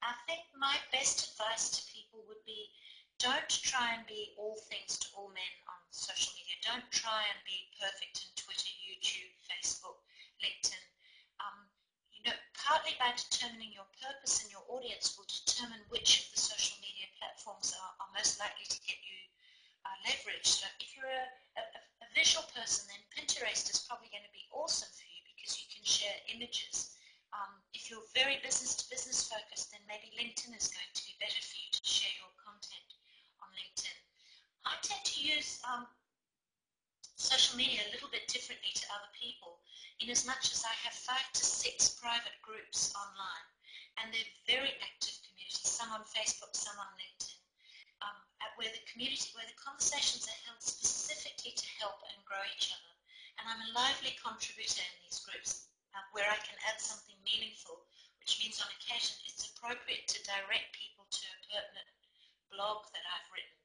I think my best advice to people would be, don't try and be all things to all men on social media. Don't try and be perfect in Twitter, YouTube, Facebook, LinkedIn. You know, partly by determining your purpose and your audience will determine which of the social media platforms are most likely to get you leverage. So if you're a visual person, then Pinterest is probably going to be awesome for you because you can share images. If you're very business-to-business focused, then maybe LinkedIn is going to be better for you to share your content on LinkedIn. I tend to use social media a little bit differently to other people, in as much as I have 5 to 6 private groups online, and they're very active communities, some on Facebook, some on LinkedIn, where the conversations are held specifically to help and grow each other. And I'm a lively contributor in these groups where I can add something meaningful, which means on occasion it's appropriate to direct people to a pertinent blog that I've written.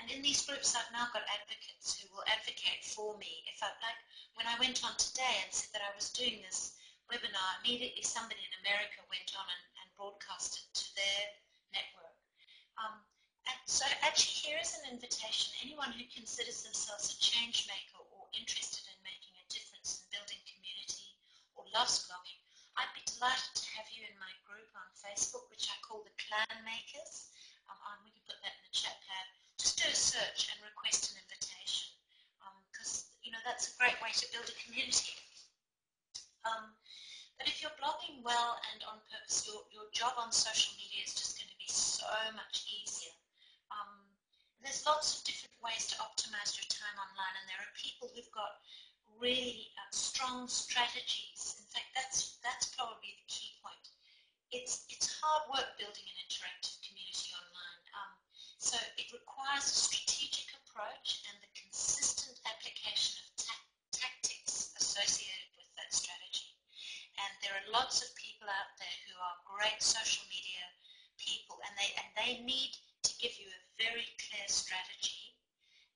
And in these groups, I've now got advocates who will advocate for me. When I went on today and said that I was doing this webinar, immediately somebody in America went on and broadcast it to their network. And so actually here is an invitation. Anyone who considers themselves a change maker or interested in making a difference in building community or loves blogging, I'd be delighted to have you in my group on Facebook, which I call the Clan Makers. We can put that in the chat pad. Just do a search and request an invitation, because you know that's a great way to build a community. But if you're blogging well and on purpose, your job on social media is just going to be so much easier. There's lots of different ways to optimize your time online, and there are people who've got really strong strategies. In fact, that's probably the key point. It's hard work building an interactive community online. So it requires a strategic approach and the consistent application of tactics associated with that strategy. And there are lots of people out very clear strategy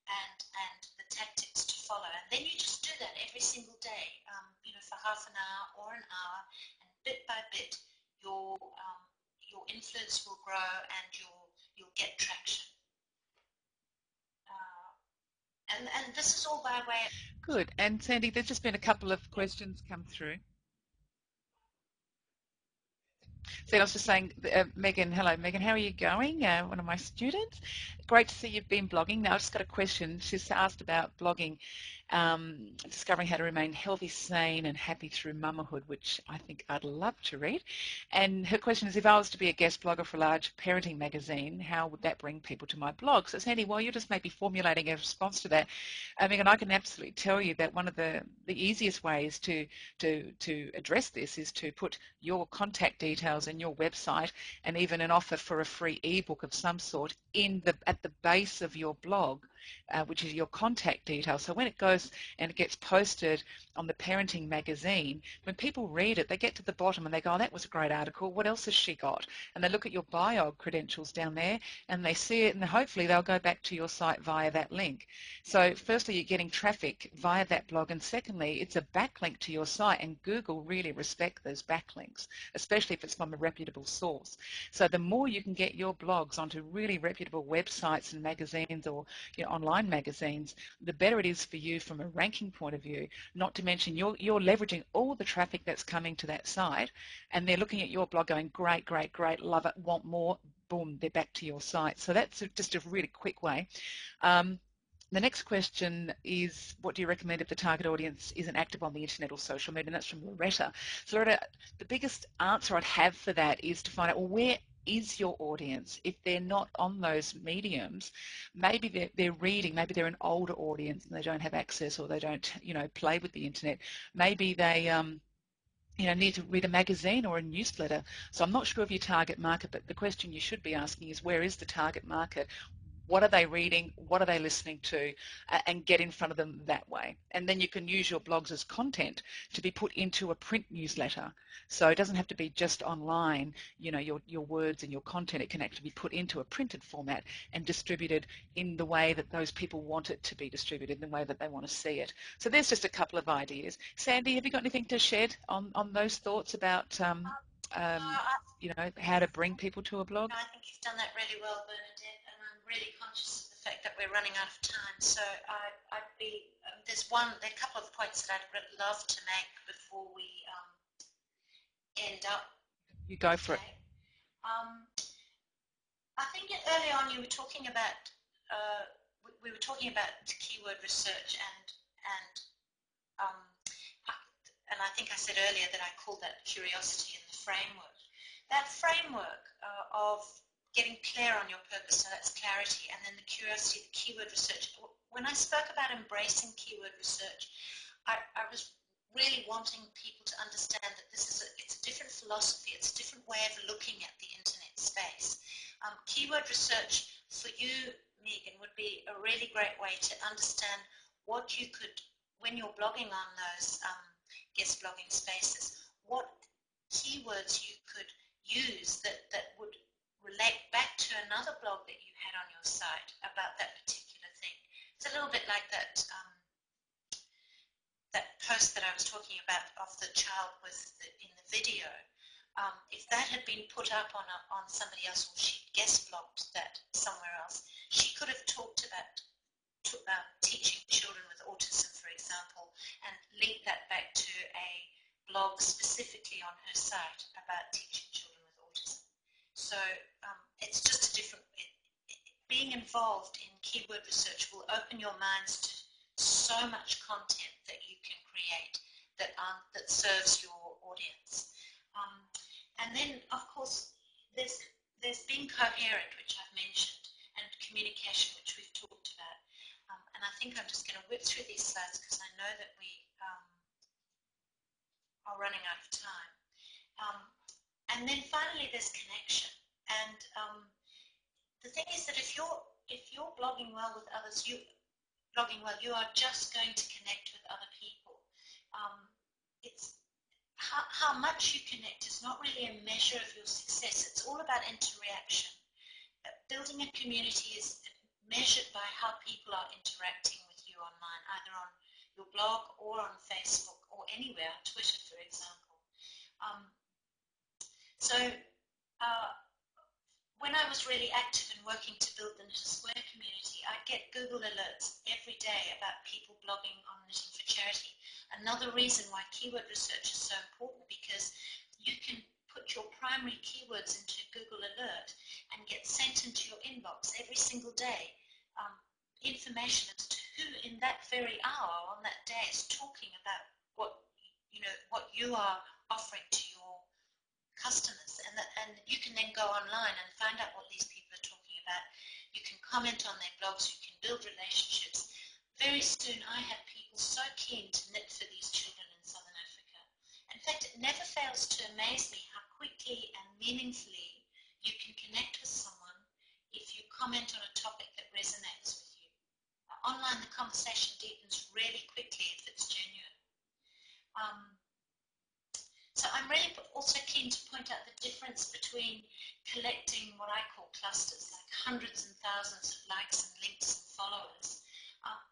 and the tactics to follow. And then you just do that every single day, for half an hour or an hour, and bit by bit, your influence will grow and you'll get traction. And this is all by way of... Good. And Sandy, there's just been a couple of questions come through. So I was just saying, Megan, hello Megan, how are you going? One of my students. Great to see you've been blogging. Now I've just got a question. She's asked about blogging, discovering how to remain healthy, sane and happy through motherhood, which I think I'd love to read. And her question is, if I was to be a guest blogger for a large parenting magazine, how would that bring people to my blog? So Sandy, while you're just maybe formulating a response to that, Megan, I can absolutely tell you that one of the easiest ways to address this is to put your contact details and your website and even an offer for a free ebook of some sort at the base of your blog, which is your contact details. So when it goes and it gets posted on the parenting magazine, when people read it, they get to the bottom and they go, oh, that was a great article, what else has she got? And they look at your bio credentials down there and they see it, and hopefully they'll go back to your site via that link. So firstly, you're getting traffic via that blog, and secondly, it's a backlink to your site, and Google really respect those backlinks, especially if it's from a reputable source. So the more you can get your blogs onto really reputable websites and magazines, or online magazines, the better it is for you from a ranking point of view. Not to mention you're leveraging all the traffic that's coming to that site, and they're looking at your blog going, great, great, great, love it, want more, boom, they're back to your site. So that's just a really quick way. The next question is, what do you recommend if the target audience isn't active on the internet or social media? And that's from Loretta. So Loretta, the biggest answer I'd have for that is to find out, well, where is your audience? If they're not on those mediums, maybe they're reading, maybe they're an older audience and they don't have access, or they don't, play with the internet. Maybe they need to read a magazine or a newsletter. So I'm not sure of your target market, but the question you should be asking is, where is the target market? What are they reading? What are they listening to? And get in front of them that way. And then you can use your blogs as content to be put into a print newsletter. So it doesn't have to be just online, your words and your content. It can actually be put into a printed format and distributed in the way that those people want it to be distributed, in the way that they want to see it. So there's just a couple of ideas. Sandy, have you got anything to shed on those thoughts about how to bring people to a blog? I think you've done that really well, Bernadette, and I'm really conscious of the fact that we're running out of time. So there are a couple of points that I'd really love to make before we end up. You go for it. I think early on you were talking about we were talking about keyword research, and I think I said earlier that I called that curiosity in the framework. That framework of getting clear on your purpose, so that's clarity, and then the curiosity, the keyword research. When I spoke about embracing keyword research, I was really wanting people to understand that it's a different philosophy, it's a different way of looking at the internet space. Keyword research for you, Megan, would be a really great way to understand what you could, when you're blogging on those guest blogging spaces, what keywords you could use that would relate back to another blog that you had on your site about that particular thing. It's a little bit like that post that I was talking about of the child in the video. If that had been put up on somebody else, or she'd guest blogged that somewhere else, she could have talked about teaching children with autism, for example, and linked that back to a blog specifically on her site about teaching children with autism. So it's just a different, being involved in keyword research will open your minds to so much content that you can create that serves your audience. And then, of course, there's being coherent, which I've mentioned, and communication, which we've talked about. And I think I'm just going to whip through these slides because I know that we are running out of time. And then finally, there's connection. And the thing is that if you're blogging well with others, you are just going to connect with other people. It's how much you connect is not really a measure of your success. It's all about interaction. Building a community is how people are interacting with you online, either on your blog or on Facebook or anywhere, on Twitter, for example. When I was really active in working to build the Knit a Square community, I'd get Google alerts every day about people blogging on Knitting for Charity. Another reason why keyword research is so important, because you can put your primary keywords into Google Alert and get sent into your inbox every single day information as to who in that very hour on that day is talking about what you are offering to your customers, and you can then go online and find out what these people are talking about. You can comment on their blogs, you can build relationships. Very soon I had people so keen to knit for these children in Southern Africa. In fact, it never fails to amaze me how quickly and meaningfully you can connect with someone if you comment on a topic that resonates with you. Online, the conversation deepens really quickly if it's genuine. So I'm really also keen to point out the difference between collecting what I call clusters, like hundreds and thousands of likes and links and followers.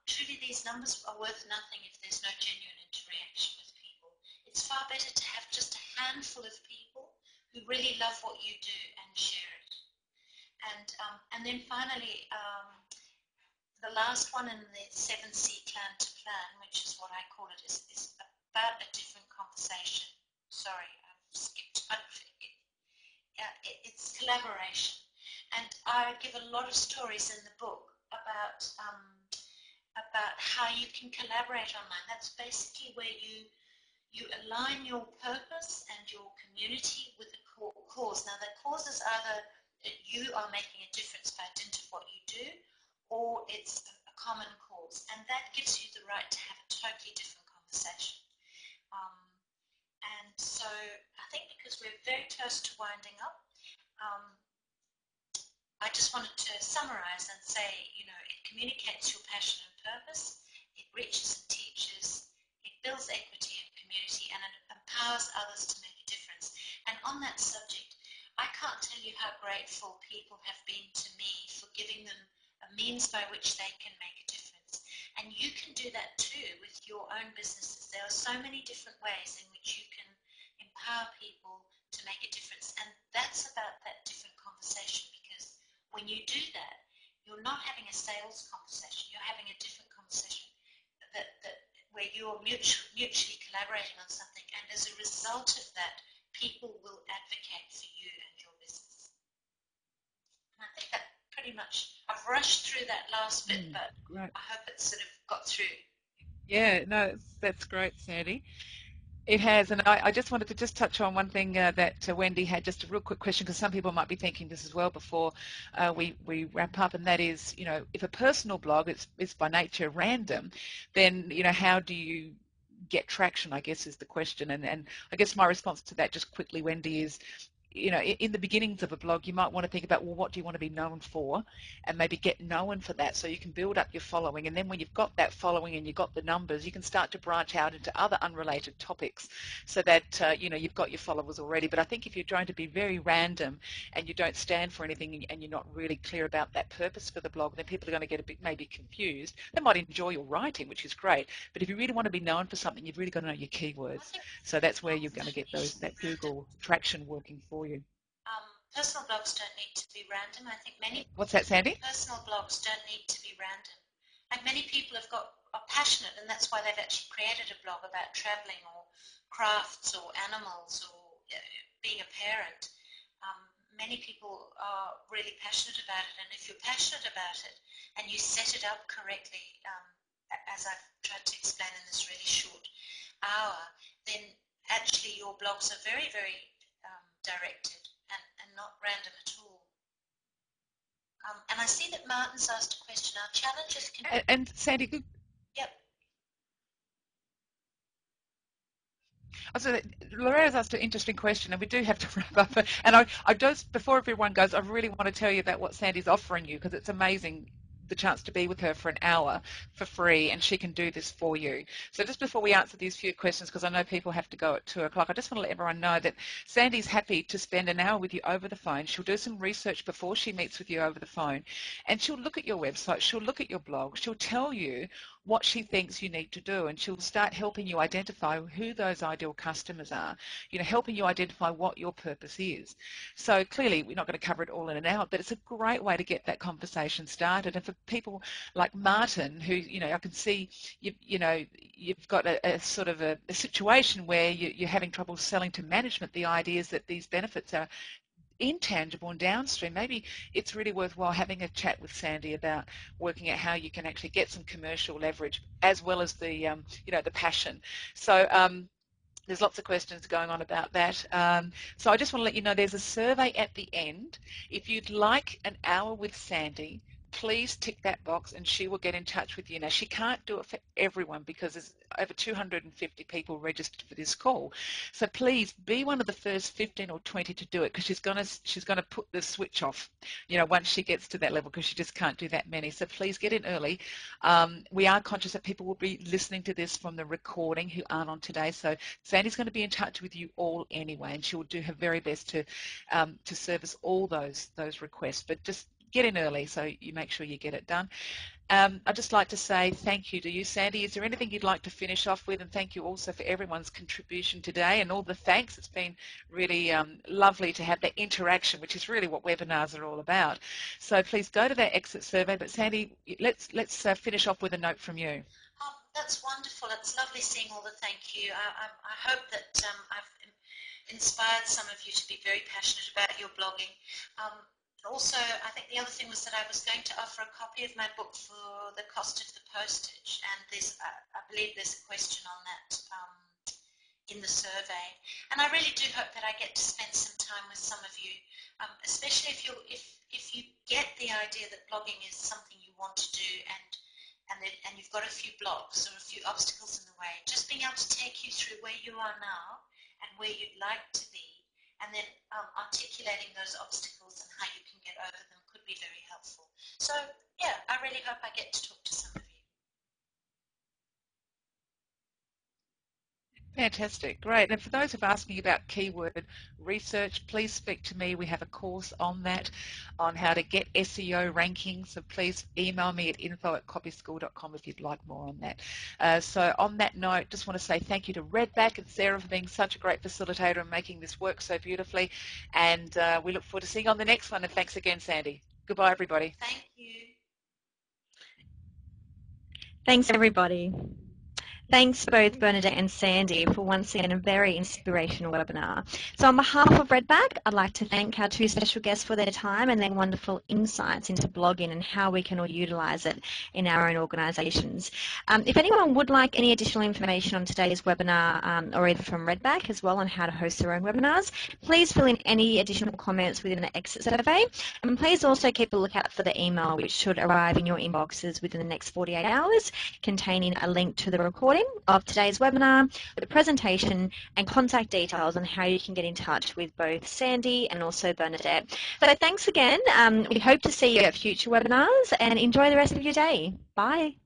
Truly, these numbers are worth nothing if there's no genuine interaction with people. It's far better to have just a handful of people who really love what you do and share it. And then finally, the last one in the 7C plan to plan, which is what I call it, is about a different conversation. Sorry, I've skipped over it. It's collaboration. And I give a lot of stories in the book about how you can collaborate online. That's basically where you align your purpose and your community with a cause. Now, the cause is either that you are making a difference by dint of what you do, or it's a common cause. And that gives you the right to have a totally different conversation. And so I think because we're very close to winding up, I just wanted to summarize and say, it communicates your passion and purpose, it reaches and teaches, it builds equity and community, and it empowers others to make a difference. And on that subject, I can't tell you how grateful people have been to me for giving them a means by which they can make a difference. And you can do that too with your own businesses. There are so many different ways in which you can empower people to make a difference. And that's about that different conversation, because when you do that, you're not having a sales conversation, you're having a different conversation where you're mutually collaborating on something, and as a result of that, people will advocate for you and your business. And I think that pretty much, I've rushed through that last bit, but Great. I hope it sort of got through. Yeah, no, that's great, Sandy. It has, and I just wanted to just touch on one thing that Wendy had, just a real quick question, because some people might be thinking this as well before we wrap up, and that is, if a personal blog is by nature random, then, how do you get traction, I guess, is the question. And I guess my response to that just quickly, Wendy, is, in the beginnings of a blog, you might want to think about, well, what do you want to be known for, and maybe get known for that so you can build up your following. And then when you've got that following and you've got the numbers, you can start to branch out into other unrelated topics so that, you've got your followers already. But I think if you're trying to be very random and you don't stand for anything and you're not really clear about that purpose for the blog, then people are going to get a bit maybe confused. They might enjoy your writing, which is great, but if you really want to be known for something, you've really got to know your keywords. So that's where you're going to get that Google traction working for you. Personal blogs don't need to be random. I think many. What's that, Sandy? Personal blogs don't need to be random. Like, many people are passionate, and that's why they've actually created a blog about traveling or crafts or animals or being a parent. Many people are really passionate about it, and if you're passionate about it and you set it up correctly, as I've tried to explain in this really short hour, then actually your blogs are very, very directed and not random at all. And I see that Martin's asked a question. Our challenges can... And Sandy, good. Yep. So Loretta's asked an interesting question, and we do have to wrap up. And I just, before everyone goes, I really want to tell you about what Sandy's offering you, because it's amazing. the chance to be with her for an hour for free, and she can do this for you. So just before we answer these few questions, because I know people have to go at 2 o'clock, I just want to let everyone know that Sandy's happy to spend an hour with you over the phone. She'll do some research before she meets with you over the phone, and she'll look at your website, she'll look at your blog, she'll tell you what she thinks you need to do, and she'll start helping you identify who those ideal customers are, helping you identify what your purpose is. So clearly we're not going to cover it all in an hour, but it's a great way to get that conversation started. And for people like Martin, who I can see you've got a sort of a situation where you're having trouble selling to management the ideas that these benefits are intangible and downstream. Maybe it's really worthwhile having a chat with Sandy about working out how you can actually get some commercial leverage as well as the the passion. So there's lots of questions going on about that. So I just want to let you know there's a survey at the end. If you'd like an hour with Sandy, please tick that box and she will get in touch with you. Now, she can't do it for everyone because there's over 250 people registered for this call. So please be one of the first 15 or 20 to do it, because she's going to put the switch off, once she gets to that level, because she just can't do that many. So please get in early. We are conscious that people will be listening to this from the recording who aren't on today. So Sandy's going to be in touch with you all anyway, and she'll do her very best to service all those requests. But just get in early so you make sure you get it done. I'd just like to say thank you to you, Sandy. Is there anything you'd like to finish off with? And thank you also for everyone's contribution today and all the thanks. It's been really lovely to have that interaction, which is really what webinars are all about. So please go to that exit survey. But Sandy, let's finish off with a note from you. Oh, that's wonderful. It's lovely seeing all the thank you. I hope that I've inspired some of you to be very passionate about your blogging. Also, I think the other thing was that I was going to offer a copy of my book for the cost of the postage, and I believe there's a question on that in the survey. And I really do hope that I get to spend some time with some of you, especially if you get the idea that blogging is something you want to do, and you've got a few blocks or a few obstacles in the way. Just being able to take you through where you are now and where you'd like to be, and then articulating those obstacles and how you can get over them could be very helpful. So yeah, I really hope I get to talk to some of you. Fantastic, great. And for those who are asking about keyword research, please speak to me. We have a course on that, on how to get SEO rankings. So please email me at info@copyschool.com if you'd like more on that. So on that note, just want to say thank you to Redback and Sarah for being such a great facilitator and making this work so beautifully. And we look forward to seeing you on the next one. And thanks again, Sandy. Goodbye, everybody. Thank you. Thanks, everybody. Thanks both Bernadette and Sandy for once again a very inspirational webinar. So on behalf of Redback, I'd like to thank our two special guests for their time and their wonderful insights into blogging and how we can all utilise it in our own organisations. If anyone would like any additional information on today's webinar or either from Redback as well on how to host their own webinars, please fill in any additional comments within the exit survey, and please also keep a lookout for the email which should arrive in your inboxes within the next 48 hours containing a link to the recording of today's webinar, the presentation and contact details on how you can get in touch with both Sandy and also Bernadette. So thanks again. We hope to see you at future webinars and enjoy the rest of your day. Bye.